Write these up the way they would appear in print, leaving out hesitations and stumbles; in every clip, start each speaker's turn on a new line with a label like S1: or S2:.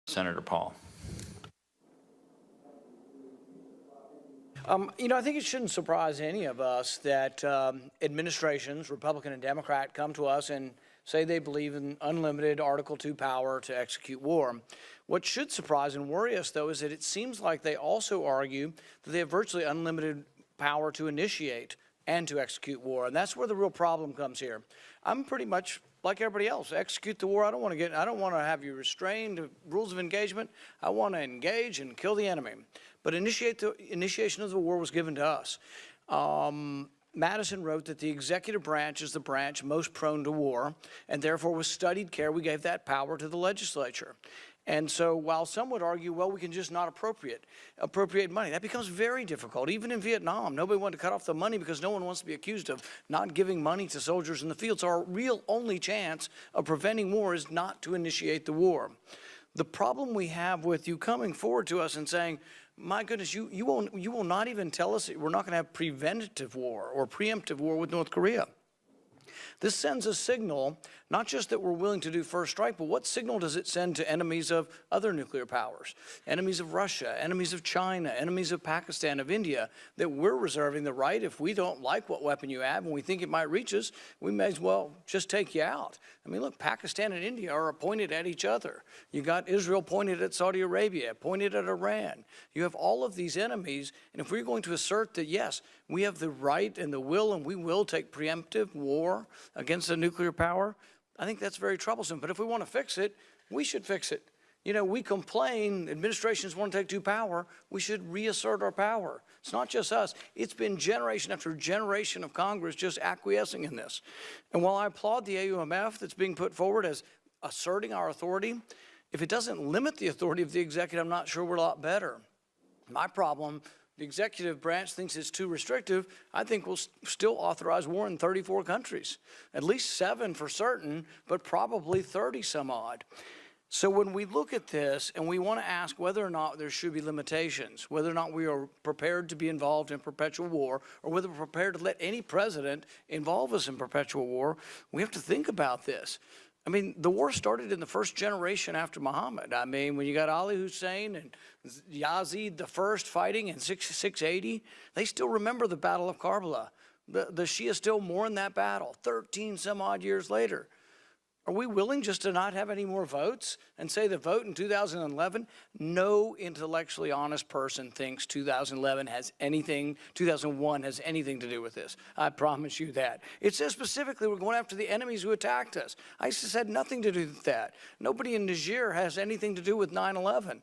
S1: Senator Paul.
S2: I think it shouldn't surprise any of us that administrations, Republican and Democrat, come to us and say they believe in unlimited Article II power to execute war. What should surprise and worry us, though, is that it seems like they also argue that they have virtually unlimited power to initiate and to execute war. And that's where the real problem comes here. I'm pretty much like everybody else. Execute the war. I don't want to have you restrained to rules of engagement. I want to engage and kill the enemy. But initiation of the war was given to us. Madison wrote that the executive branch is the branch most prone to war, and therefore with studied care we gave that power to the legislature. And so while some would argue, well, we can just not appropriate money, that becomes very difficult. Even in Vietnam, nobody wanted to cut off the money because no one wants to be accused of not giving money to soldiers in the field. So our real only chance of preventing war is not to initiate the war. The problem we have with you coming forward to us and saying, my goodness, you will not even tell us that we're not going to have preventative war or preemptive war with North Korea. This sends a signal, not just that we're willing to do first strike, but what signal does it send to enemies of other nuclear powers, enemies of Russia, enemies of China, enemies of Pakistan, of India, that we're reserving the right, if we don't like what weapon you have and we think it might reach us, we may as well just take you out. I mean, look, Pakistan and India are pointed at each other. You got Israel pointed at Saudi Arabia, pointed at Iran. You have all of these enemies, and if we're going to assert that, yes, we have the right and the will, and we will take preemptive war against a nuclear power, I think that's very troublesome. But if we want to fix it, we should fix it. You know, we complain, administrations want to take power, we should reassert our power. It's not just us. It's been generation after generation of Congress just acquiescing in this. And while I applaud the AUMF that's being put forward as asserting our authority, if it doesn't limit the authority of the executive, I'm not sure we're a lot better. My problem, the executive branch thinks it's too restrictive. I think we'll still authorize war in 34 countries, at least 7 for certain, but probably 30 some odd. So when we look at this and we want to ask whether or not there should be limitations, whether or not we are prepared to be involved in perpetual war, or whether we're prepared to let any president involve us in perpetual war, we have to think about this. I mean, the war started in the first generation after Muhammad. I mean, when you got Ali Hussein and Yazid the first fighting in 680, they still remember the Battle of Karbala. The Shia still mourn that battle 13 some odd years later. Are we willing just to not have any more votes and say the vote in 2011? No intellectually honest person thinks 2001 has anything to do with this. I promise you that. It says specifically we're going after the enemies who attacked us. ISIS had nothing to do with that. Nobody in Niger has anything to do with 9/11.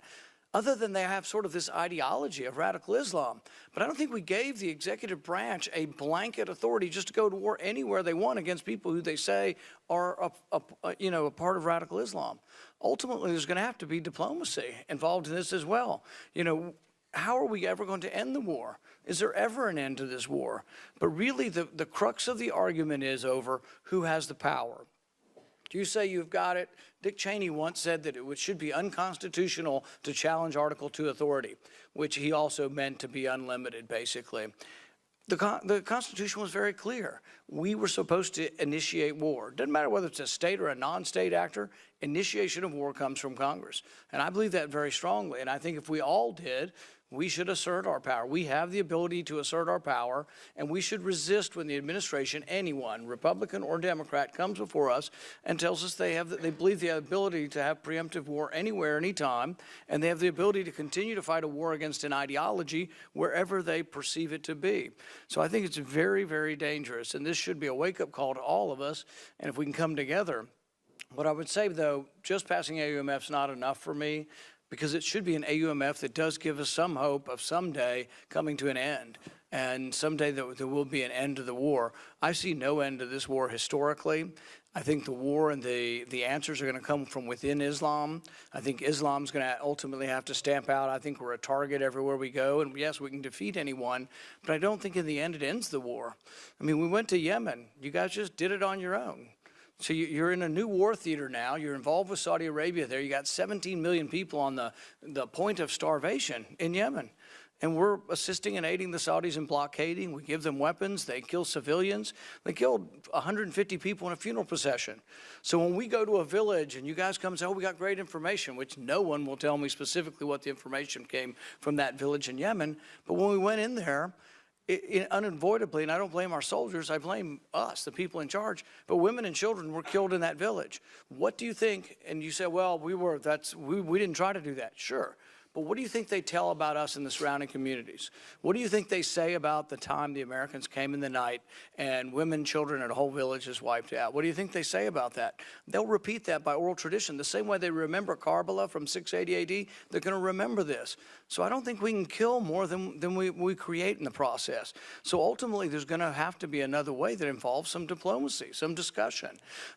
S2: Other than they have sort of this ideology of radical Islam. But I don't think we gave the executive branch a blanket authority just to go to war anywhere they want against people who they say are a part of radical Islam. Ultimately, there's going to have to be diplomacy involved in this as well. You know, how are we ever going to end the war? Is there ever an end to this war? But really, the crux of the argument is over who has the power. Do you say you've got it? Dick Cheney once said that it should be unconstitutional to challenge Article II authority, which he also meant to be unlimited, basically. The Constitution was very clear. We were supposed to initiate war. Doesn't matter whether it's a state or a non-state actor, initiation of war comes from Congress. And I believe that very strongly. And I think if we all did, we should assert our power. We have the ability to assert our power, and we should resist when the administration, anyone, Republican or Democrat, comes before us and tells us they believe the ability to have preemptive war anywhere, anytime, and they have the ability to continue to fight a war against an ideology wherever they perceive it to be. So I think it's very, very dangerous, and this should be a wake-up call to all of us, and if we can come together. What I would say, though, just passing AUMF is not enough for me, because it should be an AUMF that does give us some hope of someday coming to an end, and someday there will be an end to the war. I see no end to this war historically. I think the war and the answers are going to come from within Islam. I think Islam's going to ultimately have to stamp out. I think we're a target everywhere we go, and yes, we can defeat anyone, but I don't think in the end it ends the war. I mean, we went to Yemen. You guys just did it on your own. So you're in a new war theater now. You're involved with Saudi Arabia there. You got 17 million people on the point of starvation in Yemen. And we're assisting and aiding the Saudis in blockading. We give them weapons. They kill civilians. They killed 150 people in a funeral procession. So when we go to a village and you guys come and say, oh, we got great information, which no one will tell me specifically what the information came from that village in Yemen. But when we went in there, unavoidably, and I don't blame our soldiers, I blame us, the people in charge, but women and children were killed in that village. What do you think? And you say, well, we didn't try to do that. Sure. But what do you think they tell about us in the surrounding communities? What do you think they say about the time the Americans came in the night and women, children, and a whole village is wiped out? What do you think they say about that? They'll repeat that by oral tradition. The same way they remember Karbala from 680 AD, they're going to remember this. So I don't think we can kill more than we create in the process. So ultimately, there's going to have to be another way that involves some diplomacy, some discussion.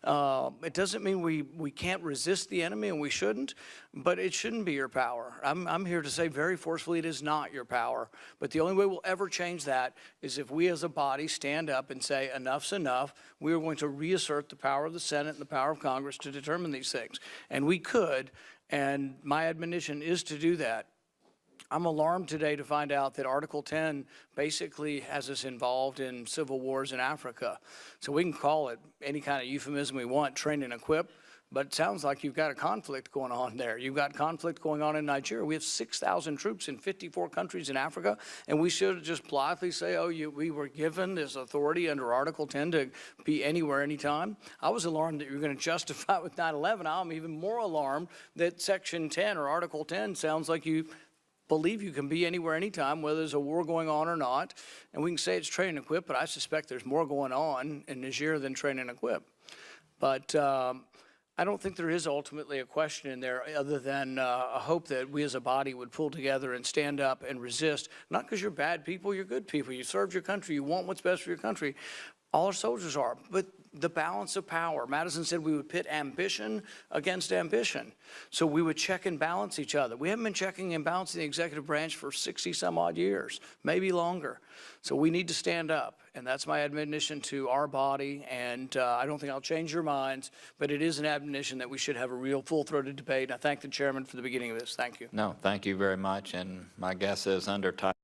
S2: It doesn't mean we can't resist the enemy, and we shouldn't, but it shouldn't be your power. I'm here to say very forcefully it is not your power. But the only way we'll ever change that is if we as a body stand up and say enough's enough. We are going to reassert the power of the Senate and the power of Congress to determine these things. And we could, and my admonition is to do that. I'm alarmed today to find out that Article 10 basically has us involved in civil wars in Africa. So we can call it any kind of euphemism we want, train and equip. But it sounds like you've got a conflict going on there. You've got conflict going on in Nigeria. We have 6,000 troops in 54 countries in Africa, and we should just blithely say, oh, we were given this authority under Article 10 to be anywhere, anytime. I was alarmed that you were going to justify it with 9/11. I'm even more alarmed that Section 10 or Article 10 sounds like you believe you can be anywhere, anytime, whether there's a war going on or not. And we can say it's train and equip, but I suspect there's more going on in Niger than train and equip. But I don't think there is ultimately a question in there other than a hope that we as a body would pull together and stand up and resist, not because you're bad people, you're good people. You served your country. You want what's best for your country. All our soldiers are. But the balance of power. Madison said we would pit ambition against ambition. So we would check and balance each other. We haven't been checking and balancing the executive branch for 60 some odd years, maybe longer. So we need to stand up. And that's my admonition to our body. And I don't think I'll change your minds, but it is an admonition that we should have a real full-throated debate. And I thank the chairman for the beginning of this. Thank you.
S1: No, thank you very much. And my guess is under time.